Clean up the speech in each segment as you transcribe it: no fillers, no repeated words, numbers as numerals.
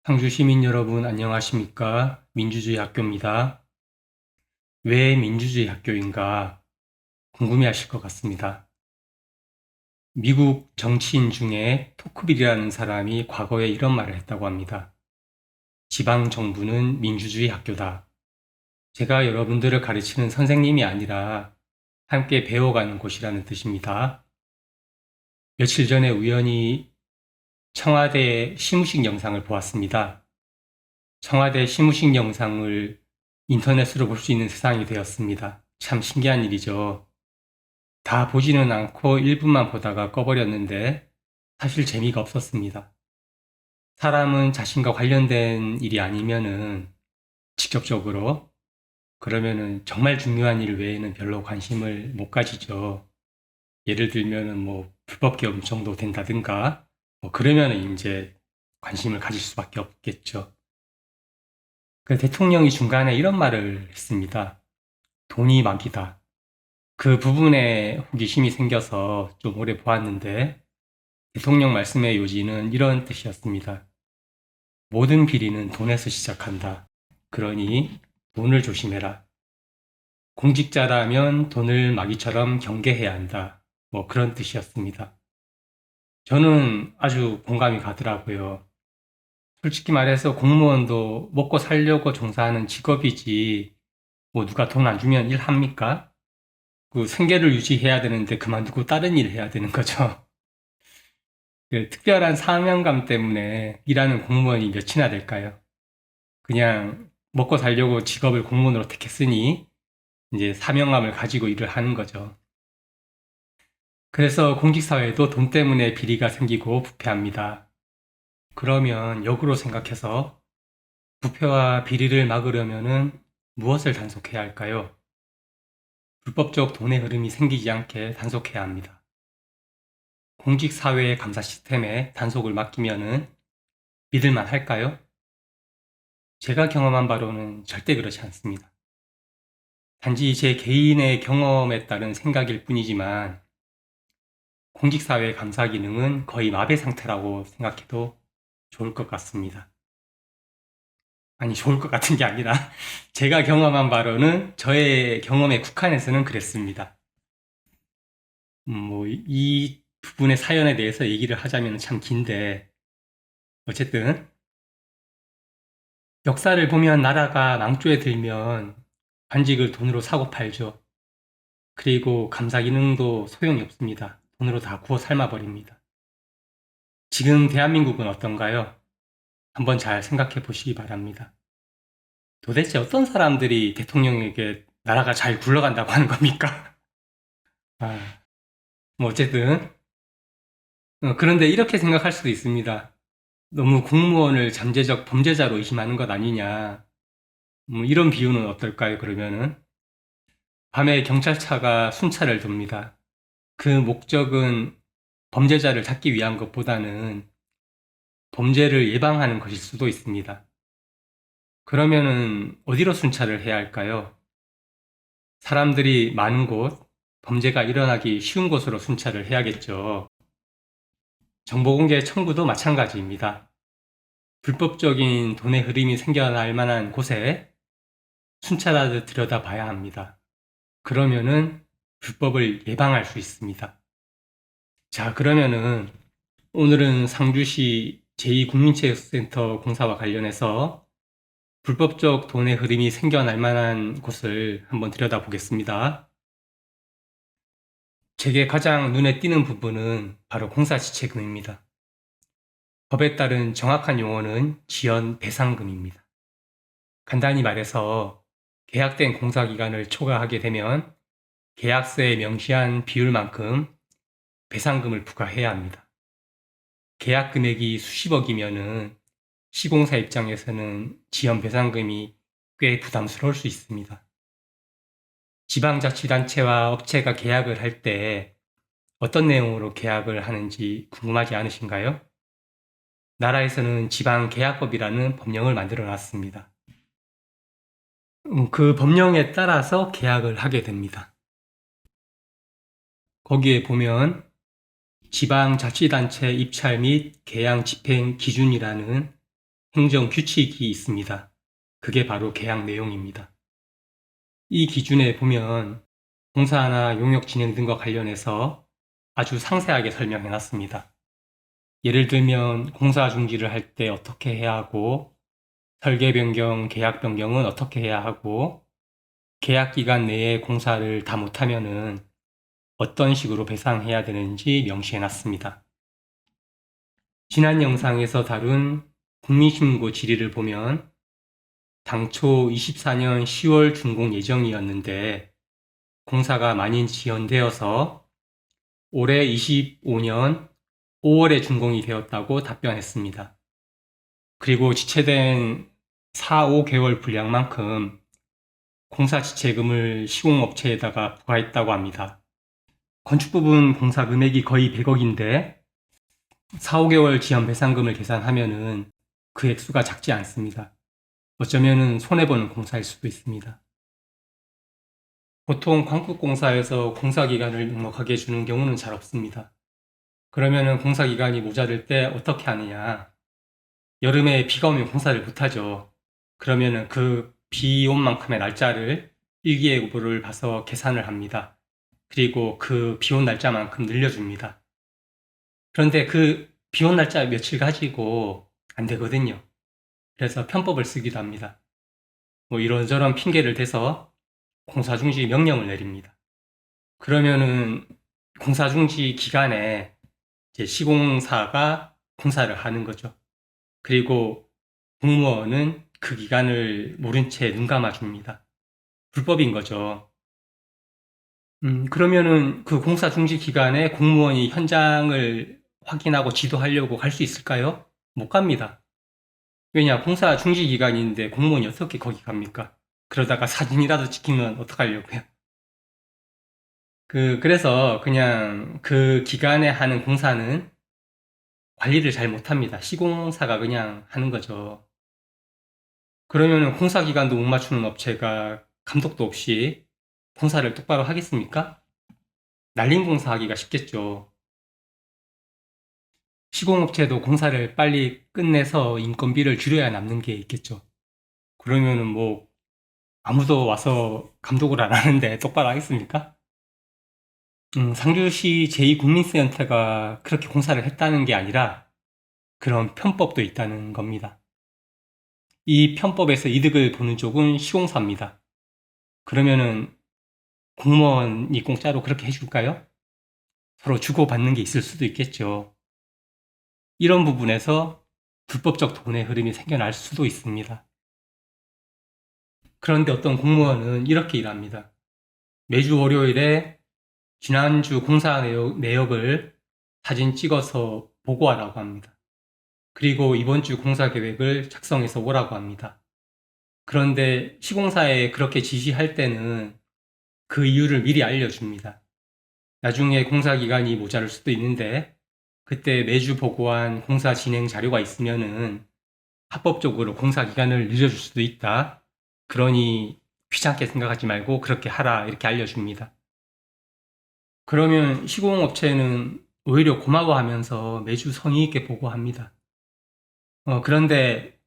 상주 시민 여러분 안녕하십니까? 민주주의 학교입니다. 왜 민주주의 학교인가 궁금해하실 것 같습니다. 미국 정치인 중에 토크빌이라는 사람이 과거에 이런 말을 했다고 합니다. 지방 정부는 민주주의 학교다. 제가 여러분들을 가르치는 선생님이 아니라 함께 배워가는 곳이라는 뜻입니다. 며칠 전에 우연히 청와대 시무식 영상을 보았습니다. 청와대 시무식 영상을 인터넷으로 볼 수 있는 세상이 되었습니다. 참 신기한 일이죠. 다 보지는 않고 1분만 보다가 꺼버렸는데 사실 재미가 없었습니다. 사람은 자신과 관련된 일이 아니면은 직접적으로 그러면은 정말 중요한 일 외에는 별로 관심을 못 가지죠. 예를 들면은 불법 계엄 정도 된다든가 그러면은 이제 관심을 가질 수밖에 없겠죠. 그 대통령이 중간에 이런 말을 했습니다. 돈이 막이다. 그 부분에 호기심이 생겨서 좀 오래 보았는데 대통령 말씀의 요지는 이런 뜻이었습니다. 모든 비리는 돈에서 시작한다. 그러니 돈을 조심해라. 공직자라면 돈을 마귀처럼 경계해야 한다. 그런 뜻이었습니다. 저는 아주 공감이 가더라고요. 솔직히 말해서 공무원도 먹고 살려고 종사하는 직업이지 누가 돈 안 주면 일합니까? 그 생계를 유지해야 되는데 그만두고 다른 일을 해야 되는 거죠. 그 특별한 사명감 때문에 일하는 공무원이 몇이나 될까요? 그냥 먹고 살려고 직업을 공무원으로 택했으니 이제 사명감을 가지고 일을 하는 거죠. 그래서 공직사회도 돈 때문에 비리가 생기고 부패합니다. 그러면 역으로 생각해서 부패와 비리를 막으려면은 무엇을 단속해야 할까요? 불법적 돈의 흐름이 생기지 않게 단속해야 합니다. 공직사회의 감사 시스템에 단속을 맡기면은 믿을만 할까요? 제가 경험한 바로는 절대 그렇지 않습니다. 단지 제 개인의 경험에 따른 생각일 뿐이지만 공직사회 감사 기능은 거의 마비 상태라고 생각해도 좋을 것 같습니다. 아니, 좋을 것 같은 게 아니라 제가 경험한 바로는 저의 경험에 국한해서는 그랬습니다. 이 부분의 사연에 대해서 얘기를 하자면 참 긴데 어쨌든 역사를 보면 나라가 망조에 들면 관직을 돈으로 사고 팔죠. 그리고 감사 기능도 소용이 없습니다. 돈으로 다 구워 삶아버립니다. 지금 대한민국은 어떤가요? 한번 잘 생각해 보시기 바랍니다. 도대체 어떤 사람들이 대통령에게 나라가 잘 굴러간다고 하는 겁니까? 아, 어쨌든 그런데 이렇게 생각할 수도 있습니다. 너무 공무원을 잠재적 범죄자로 의심하는 것 아니냐. 이런 비유는 어떨까요, 그러면은? 밤에 경찰차가 순찰을 돕니다. 그 목적은 범죄자를 잡기 위한 것보다는 범죄를 예방하는 것일 수도 있습니다. 그러면은 어디로 순찰을 해야 할까요? 사람들이 많은 곳, 범죄가 일어나기 쉬운 곳으로 순찰을 해야겠죠. 정보공개 청구도 마찬가지입니다. 불법적인 돈의 흐름이 생겨날 만한 곳에 순찰하듯 들여다봐야 합니다. 그러면은 불법을 예방할 수 있습니다. 자, 그러면은 오늘은 상주시 제2국민체육센터 공사와 관련해서 불법적 돈의 흐름이 생겨날 만한 곳을 한번 들여다보겠습니다. 제게 가장 눈에 띄는 부분은 바로 공사지책금입니다. 법에 따른 정확한 용어는 지연배상금입니다. 간단히 말해서 계약된 공사기간을 초과하게 되면 계약서에 명시한 비율만큼 배상금을 부과해야 합니다. 계약 금액이 수십억이면은 시공사 입장에서는 지연배상금이 꽤 부담스러울 수 있습니다. 지방자치단체와 업체가 계약을 할 때 어떤 내용으로 계약을 하는지 궁금하지 않으신가요? 나라에서는 지방계약법이라는 법령을 만들어 놨습니다. 그 법령에 따라서 계약을 하게 됩니다. 거기에 보면 지방자치단체 입찰 및 계약 집행 기준이라는 행정 규칙이 있습니다. 그게 바로 계약 내용입니다. 이 기준에 보면 공사나 용역 진행 등과 관련해서 아주 상세하게 설명해 놨습니다. 예를 들면 공사 중지를 할 때 어떻게 해야 하고, 설계 변경, 계약 변경은 어떻게 해야 하고, 계약 기간 내에 공사를 다 못하면은 어떤 식으로 배상해야 되는지 명시해 놨습니다. 지난 영상에서 다룬 국민신고 질의를 보면 당초 24년 10월 준공 예정이었는데 공사가 많이 지연되어서 올해 25년 5월에 준공이 되었다고 답변했습니다. 그리고 지체된 4, 5개월 분량만큼 공사 지체금을 시공업체에다가 부과했다고 합니다. 건축부분 공사 금액이 거의 100억인데 4, 5개월 지연 배상금을 계산하면은 그 액수가 작지 않습니다. 어쩌면은 손해보는 공사일 수도 있습니다. 보통 광국공사에서 공사기간을 넉넉하게 주는 경우는 잘 없습니다. 그러면은 공사기간이 모자랄 때 어떻게 하느냐. 여름에 비가 오면 공사를 못하죠. 그러면은 그 비 온 만큼의 날짜를 일기예보를 봐서 계산을 합니다. 그리고 그 비 온 날짜만큼 늘려줍니다. 그런데 그 비 온 날짜 며칠 가지고 안 되거든요. 그래서 편법을 쓰기도 합니다. 뭐 이런저런 핑계를 대서 공사 중지 명령을 내립니다. 그러면은 공사 중지 기간에 이제 시공사가 공사를 하는 거죠. 그리고 공무원은 그 기간을 모른 채 눈 감아줍니다. 불법인 거죠. 그러면은 그 공사 중지 기간에 공무원이 현장을 확인하고 지도하려고 갈 수 있을까요? 못 갑니다. 왜냐, 공사 중지 기간인데 공무원이 어떻게 거기 갑니까? 그러다가 사진이라도 찍히면 어떡하려고요? 그래서 그냥 그 기간에 하는 공사는 관리를 잘 못합니다. 시공사가 그냥 하는 거죠. 그러면은 공사 기간도 못 맞추는 업체가 감독도 없이 공사를 똑바로 하겠습니까? 날림 공사하기가 쉽겠죠. 시공업체도 공사를 빨리 끝내서 인건비를 줄여야 남는 게 있겠죠. 그러면은 뭐 아무도 와서 감독을 안 하는데 똑바로 하겠습니까? 상주시 제2국민센터가 그렇게 공사를 했다는 게 아니라 그런 편법도 있다는 겁니다. 이 편법에서 이득을 보는 쪽은 시공사입니다. 그러면은 공무원이 공짜로 그렇게 해줄까요? 서로 주고받는 게 있을 수도 있겠죠. 이런 부분에서 불법적 돈의 흐름이 생겨날 수도 있습니다. 그런데 어떤 공무원은 이렇게 일합니다. 매주 월요일에 지난주 공사 내역을 사진 찍어서 보고하라고 합니다. 그리고 이번 주 공사 계획을 작성해서 오라고 합니다. 그런데 시공사에 그렇게 지시할 때는 그 이유를 미리 알려줍니다. 나중에 공사 기간이 모자랄 수도 있는데 그때 매주 보고한 공사 진행 자료가 있으면은 합법적으로 공사 기간을 늘려줄 수도 있다. 그러니 귀찮게 생각하지 말고 그렇게 하라 이렇게 알려줍니다. 그러면 시공업체는 오히려 고마워하면서 매주 성의 있게 보고합니다. 그런데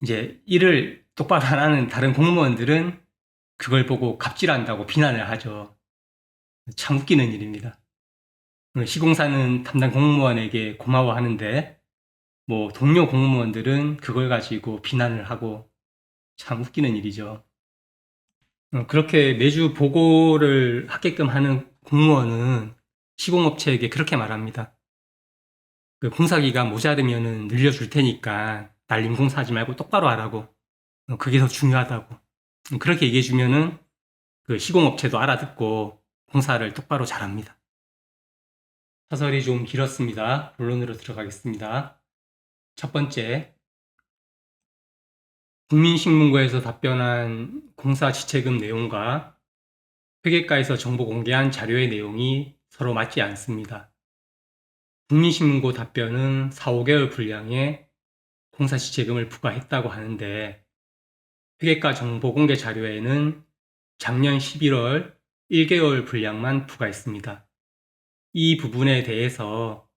이제 일을 똑바로 안 하는 다른 공무원들은 그걸 보고 갑질한다고 비난을 하죠. 참 웃기는 일입니다. 시공사는 담당 공무원에게 고마워하는데 뭐 동료 공무원들은 그걸 가지고 비난을 하고 참 웃기는 일이죠. 그렇게 매주 보고를 하게끔 하는 공무원은 시공업체에게 그렇게 말합니다. 그 공사기가 모자르면은 늘려줄 테니까 날림 공사하지 말고 똑바로 하라고. 그게 더 중요하다고. 그렇게 얘기해주면은 그 시공업체도 알아듣고 공사를 똑바로 잘합니다. 사설이 좀 길었습니다. 본론으로 들어가겠습니다. 첫 번째, 국민신문고에서 답변한 공사 지체금 내용과 회계과에서 정보 공개한 자료의 내용이 서로 맞지 않습니다. 국민신문고 답변은 4, 5개월 분량의 공사 지체금을 부과했다고 하는데 회계과 정보 공개 자료에는 작년 11월 1개월 분량만 부과했습니다. 이 부분에 대해서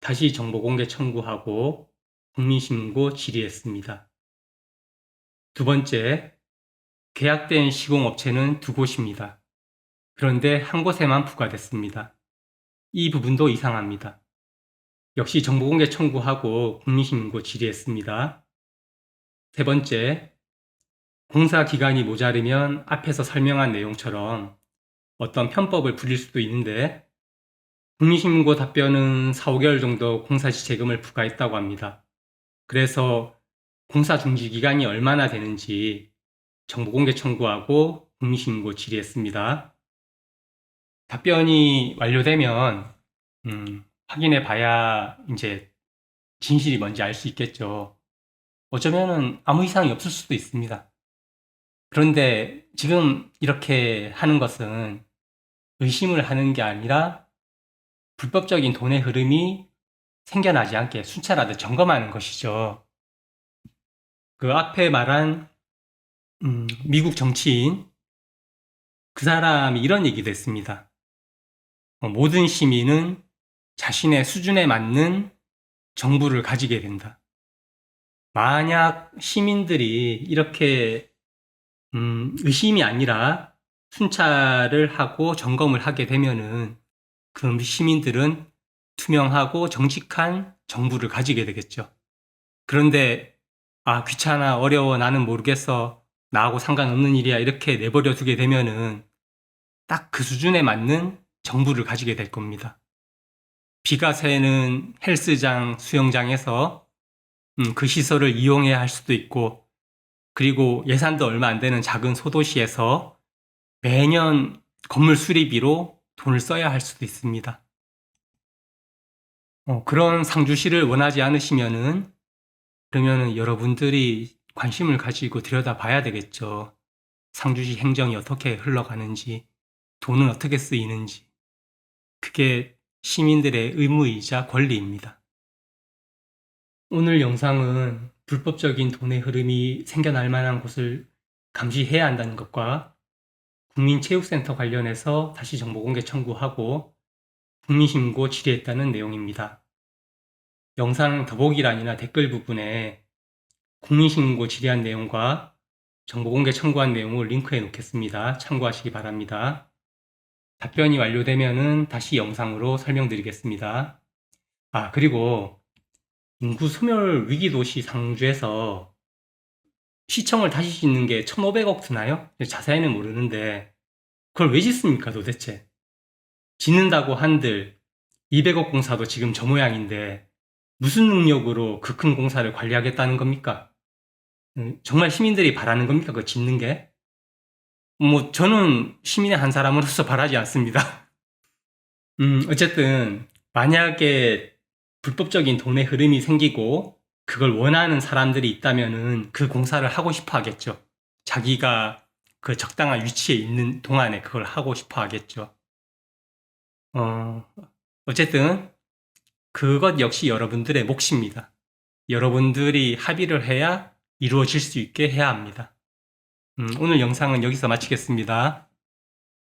다시 정보 공개 청구하고 국민신문고 질의했습니다. 두 번째, 계약된 시공업체는 두 곳입니다. 그런데 한 곳에만 부과됐습니다. 이 부분도 이상합니다. 역시 정보공개 청구하고 국민신문고 질의했습니다. 세 번째, 공사 기간이 모자르면 앞에서 설명한 내용처럼 어떤 편법을 부릴 수도 있는데 국민신문고 답변은 4, 5개월 정도 공사시 재금을 부과했다고 합니다. 그래서 공사 중지 기간이 얼마나 되는지 정보공개 청구하고 국민신문고 질의했습니다. 답변이 완료되면 확인해 봐야 이제 진실이 뭔지 알 수 있겠죠. 어쩌면은 아무 이상이 없을 수도 있습니다. 그런데 지금 이렇게 하는 것은 의심을 하는 게 아니라 불법적인 돈의 흐름이 생겨나지 않게 순찰하듯 점검하는 것이죠. 그 앞에 말한 미국 정치인 그 사람이 이런 얘기도 했습니다. 모든 시민은 자신의 수준에 맞는 정부를 가지게 된다. 만약 시민들이 이렇게 의심이 아니라 순찰을 하고 점검을 하게 되면은 그럼 시민들은 투명하고 정직한 정부를 가지게 되겠죠. 그런데 귀찮아, 어려워, 나는 모르겠어, 나하고 상관없는 일이야 이렇게 내버려 두게 되면은 딱 그 수준에 맞는 정부를 가지게 될 겁니다. 비가 새는 헬스장, 수영장에서 그 시설을 이용해야 할 수도 있고, 그리고 예산도 얼마 안 되는 작은 소도시에서 매년 건물 수리비로 돈을 써야 할 수도 있습니다. 그런 상주시를 원하지 않으시면은 그러면은 여러분들이 관심을 가지고 들여다봐야 되겠죠. 상주시 행정이 어떻게 흘러가는지, 돈은 어떻게 쓰이는지. 그게 시민들의 의무이자 권리입니다. 오늘 영상은 불법적인 돈의 흐름이 생겨날 만한 곳을 감시해야 한다는 것과 국민체육센터 관련해서 다시 정보공개 청구하고 국민신고 질의했다는 내용입니다. 영상 더보기란이나 댓글 부분에 국민신고 질의한 내용과 정보공개 청구한 내용을 링크해 놓겠습니다. 참고하시기 바랍니다. 답변이 완료되면 다시 영상으로 설명드리겠습니다. 그리고 인구 소멸 위기 도시 상주에서 시청을 다시 짓는 게 1,500억 드나요? 자세히는 모르는데 그걸 왜 짓습니까 도대체? 짓는다고 한들 200억 공사도 지금 저 모양인데 무슨 능력으로 그 큰 공사를 관리하겠다는 겁니까? 정말 시민들이 바라는 겁니까? 그거 짓는 게? 저는 시민의 한 사람으로서 바라지 않습니다. 어쨌든 만약에 불법적인 돈의 흐름이 생기고 그걸 원하는 사람들이 있다면은 그 공사를 하고 싶어 하겠죠. 자기가 그 적당한 위치에 있는 동안에 그걸 하고 싶어 하겠죠. 어쨌든 그것 역시 여러분들의 몫입니다. 여러분들이 합의를 해야 이루어질 수 있게 해야 합니다. 오늘 영상은 여기서 마치겠습니다.